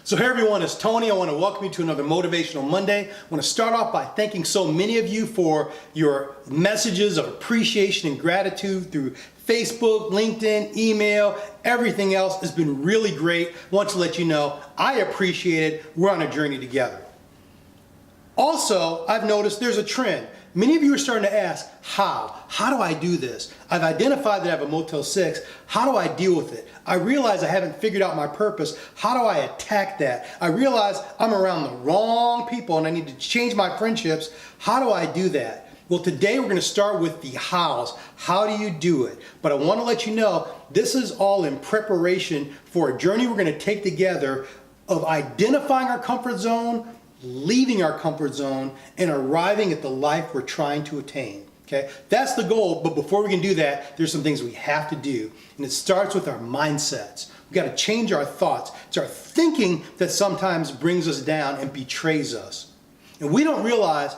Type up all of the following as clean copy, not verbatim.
So hey everyone, it's Tony. I want to welcome you to another Motivational Monday. I want to start off by thanking so many of you for your messages of appreciation and gratitude through Facebook, LinkedIn, email, everything else has been really great. I want to let you know I appreciate it. We're on a journey together. Also, I've noticed there's a trend. Many of you are starting to ask, how? How do I do this? I've identified that I have a Motel 6. How do I deal with it? I realize I haven't figured out my purpose. How do I attack that? I realize I'm around the wrong people and I need to change my friendships. How do I do that? Well, today we're going to start with the hows. How do you do it? But I want to let you know, this is all in preparation for a journey we're going to take together of identifying our comfort zone, leaving our comfort zone, and arriving at the life we're trying to attain. Okay, that's the goal, but before we can do that, there's some things we have to do, and it starts with our mindsets. We've got to change our thoughts. It's our thinking that sometimes brings us down and betrays us. And we don't realize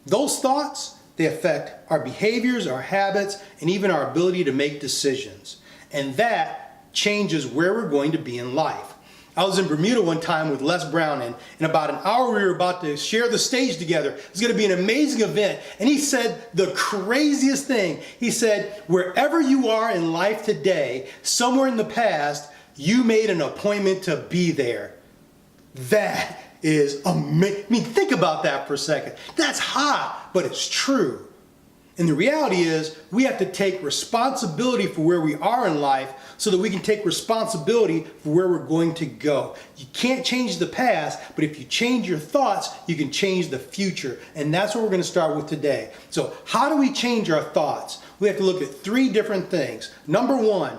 those thoughts, they affect our behaviors, our habits, and even our ability to make decisions. And that changes where we're going to be in life. I was in Bermuda one time with Les Brown, and in about an hour we were about to share the stage together. It's going to be an amazing event. And he said the craziest thing. He said, wherever you are in life today, somewhere in the past, you made an appointment to be there. That is amazing. I mean, think about that for a second. That's hot, but it's true. And the reality is, we have to take responsibility for where we are in life so that we can take responsibility for where we're going to go. You can't change the past, but if you change your thoughts, you can change the future. And that's what we're going to start with today. So how do we change our thoughts? We have to look at three different things. Number one,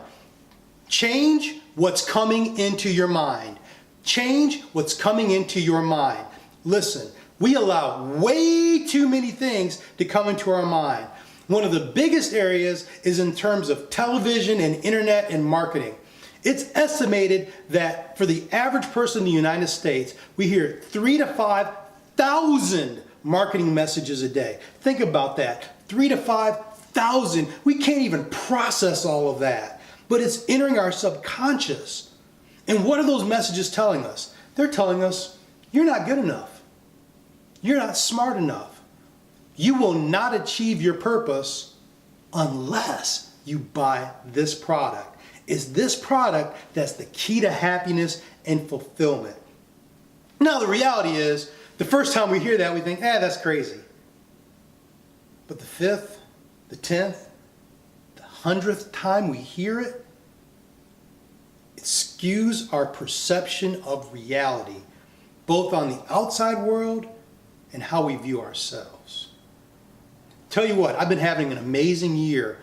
change what's coming into your mind. Change what's coming into your mind. Listen. We allow way too many things to come into our mind. One of the biggest areas is in terms of television and internet and marketing. It's estimated that for the average person in the United States, we hear 3,000 to 5,000 marketing messages a day. Think about that, 3,000 to 5,000. We can't even process all of that, but it's entering our subconscious. And what are those messages telling us? They're telling us, you're not good enough. You're not smart enough. You will not achieve your purpose unless you buy this product. It's this product that's the key to happiness and fulfillment. Now the reality is, the first time we hear that we think, that's crazy. But the 5th, the 10th, the 100th time we hear it, it skews our perception of reality, both on the outside world and how we view ourselves. Tell you what, I've been having an amazing year,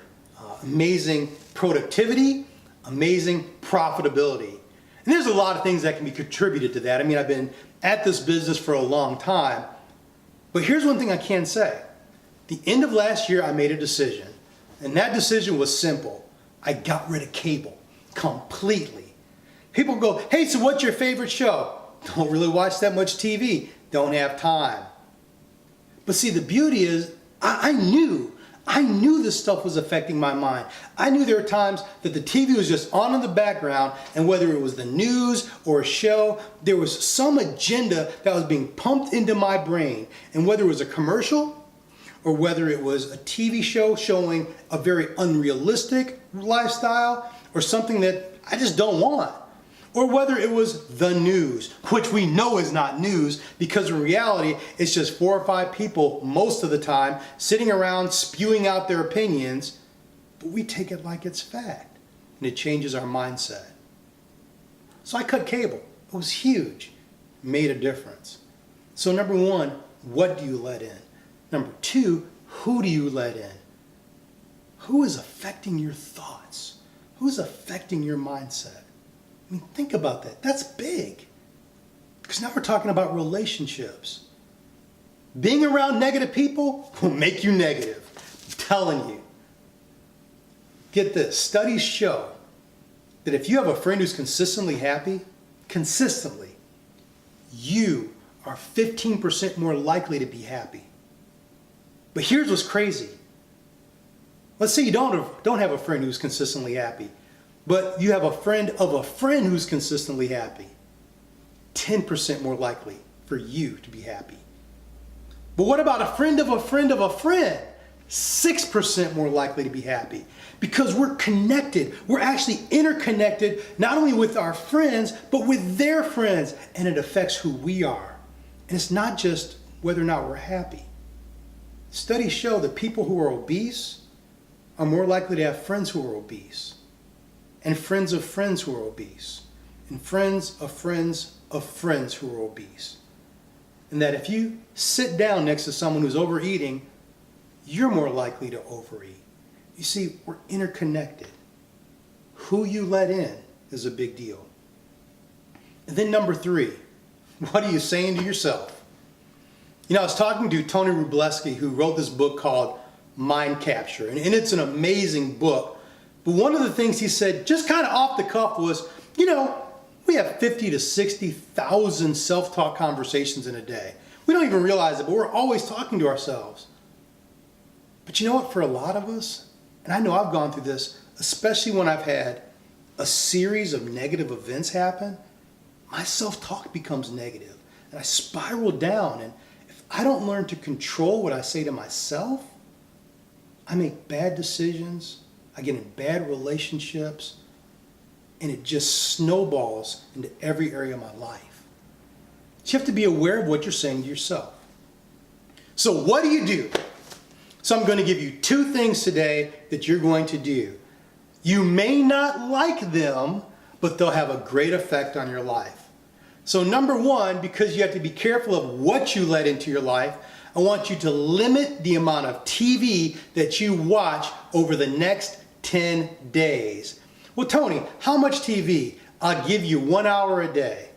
amazing productivity, amazing profitability. And there's a lot of things that can be contributed to that. I mean, I've been at this business for a long time, but here's one thing I can say. The end of last year, I made a decision, and that decision was simple. I got rid of cable completely. People go, hey, so what's your favorite show? Don't really watch that much TV. Don't have time. But see, the beauty is, I knew this stuff was affecting my mind. I knew there were times that the TV was just on in the background, and whether it was the news or a show, there was some agenda that was being pumped into my brain. And whether it was a commercial, or whether it was a TV show showing a very unrealistic lifestyle, or something that I just don't want. Or whether it was the news, which we know is not news, because in reality, it's just 4 or 5 people most of the time sitting around spewing out their opinions, but we take it like it's fact, and it changes our mindset. So I cut cable. It was huge. Made a difference. So number one, what do you let in? Number two, who do you let in? Who is affecting your thoughts? Who's affecting your mindset? I mean, think about that. That's big. Because now we're talking about relationships. Being around negative people will make you negative. I'm telling you. Get this. Studies show that if you have a friend who's consistently happy, you are 15% more likely to be happy. But here's what's crazy. Let's say you don't have a friend who's consistently happy, but you have a friend of a friend who's consistently happy. 10% more likely for you to be happy. But what about a friend of a friend of a friend? 6% more likely to be happy. Because we're connected. We're actually interconnected, not only with our friends, but with their friends. And it affects who we are. And it's not just whether or not we're happy. Studies show that people who are obese are more likely to have friends who are obese. And friends of friends who are obese. And friends of friends of friends who are obese. And that if you sit down next to someone who's overeating, you're more likely to overeat. You see, we're interconnected. Who you let in is a big deal. And then number 3, what are you saying to yourself? You know, I was talking to Tony Wroblewski, who wrote this book called Mind Capture. And it's an amazing book. But one of the things he said, just kind of off the cuff, was, you know, we have 50 to 60,000 self-talk conversations in a day. We don't even realize it, but we're always talking to ourselves. But you know what, for a lot of us, and I know I've gone through this, especially when I've had a series of negative events happen, my self-talk becomes negative and I spiral down. And if I don't learn to control what I say to myself, I make bad decisions, I get in bad relationships, and it just snowballs into every area of my life. So you have to be aware of what you're saying to yourself. So what do you do? So I'm going to give you 2 things today that you're going to do. You may not like them, but they'll have a great effect on your life. So number 1, because you have to be careful of what you let into your life, I want you to limit the amount of TV that you watch over the next 10 days. Well, Tony, how much TV? I'll give you 1 hour a day.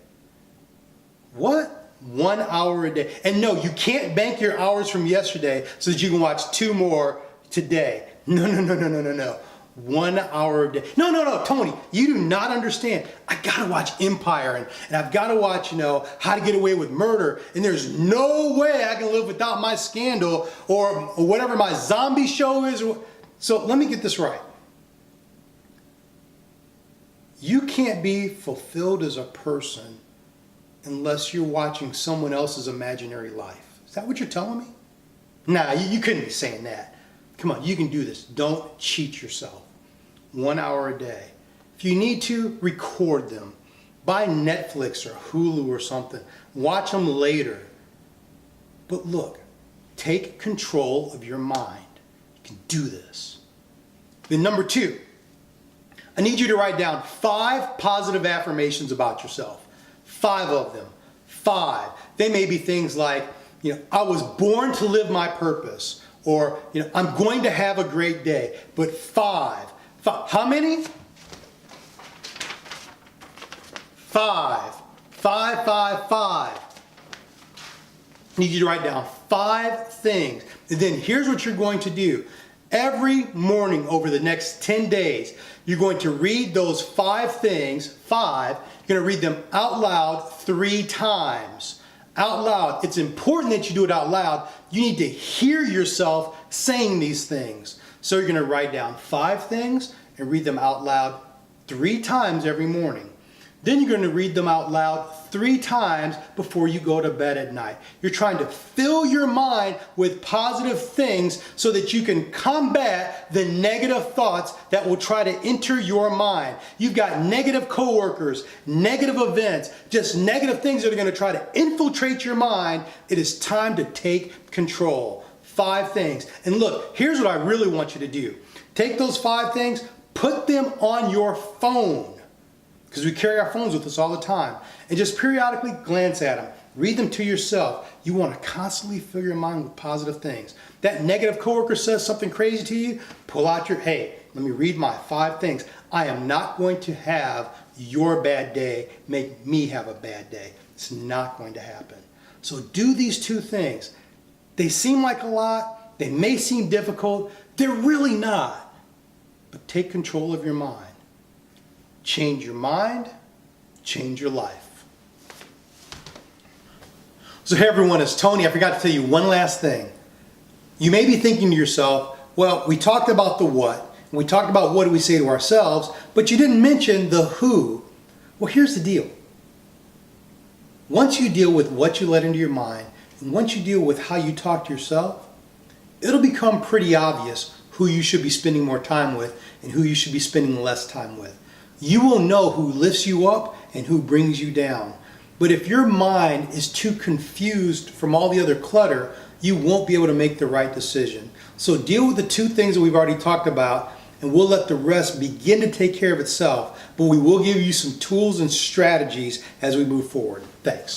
What? 1 hour a day. And no, you can't bank your hours from yesterday so that you can watch 2 more today. No. 1 hour a day. No, Tony, you do not understand. I gotta watch Empire and I've gotta watch, How to Get Away with Murder. And there's no way I can live without my Scandal or whatever my zombie show is. So let me get this right. You can't be fulfilled as a person unless you're watching someone else's imaginary life. Is that what you're telling me? Nah, you couldn't be saying that. Come on, you can do this. Don't cheat yourself. 1 hour a day. If you need to, record them. Buy Netflix or Hulu or something. Watch them later. But look, take control of your mind. You can do this. Then number 2, I need you to write down 5 positive affirmations about yourself. 5 of them. 5. They may be things like, I was born to live my purpose. Or, I'm going to have a great day. But 5. How many? 5. 5. I need you to write down 5 things. And then here's what you're going to do. Every morning over the next 10 days, you're going to read those 5 things, 5, you're going to read them out loud 3 times. Out loud. It's important that you do it out loud. You need to hear yourself saying these things. So you're going to write down 5 things and read them out loud 3 times every morning. Then you're going to read them out loud 3 times before you go to bed at night. You're trying to fill your mind with positive things so that you can combat the negative thoughts that will try to enter your mind. You've got negative coworkers, negative events, just negative things that are going to try to infiltrate your mind. It is time to take control. 5 things. And look, here's what I really want you to do. Take those 5 things, put them on your phone. Because we carry our phones with us all the time. And just periodically glance at them. Read them to yourself. You want to constantly fill your mind with positive things. That negative coworker says something crazy to you, pull out hey, let me read my 5 things. I am not going to have your bad day make me have a bad day. It's not going to happen. So do these 2 things. They seem like a lot. They may seem difficult. They're really not. But take control of your mind. Change your mind, change your life. So hey everyone, it's Tony. I forgot to tell you one last thing. You may be thinking to yourself, well, we talked about the what, and we talked about what do we say to ourselves, but you didn't mention the who. Well, here's the deal. Once you deal with what you let into your mind, and once you deal with how you talk to yourself, it'll become pretty obvious who you should be spending more time with and who you should be spending less time with. You will know who lifts you up and who brings you down. But if your mind is too confused from all the other clutter, you won't be able to make the right decision. So deal with the two things that we've already talked about, and we'll let the rest begin to take care of itself. But we will give you some tools and strategies as we move forward. Thanks.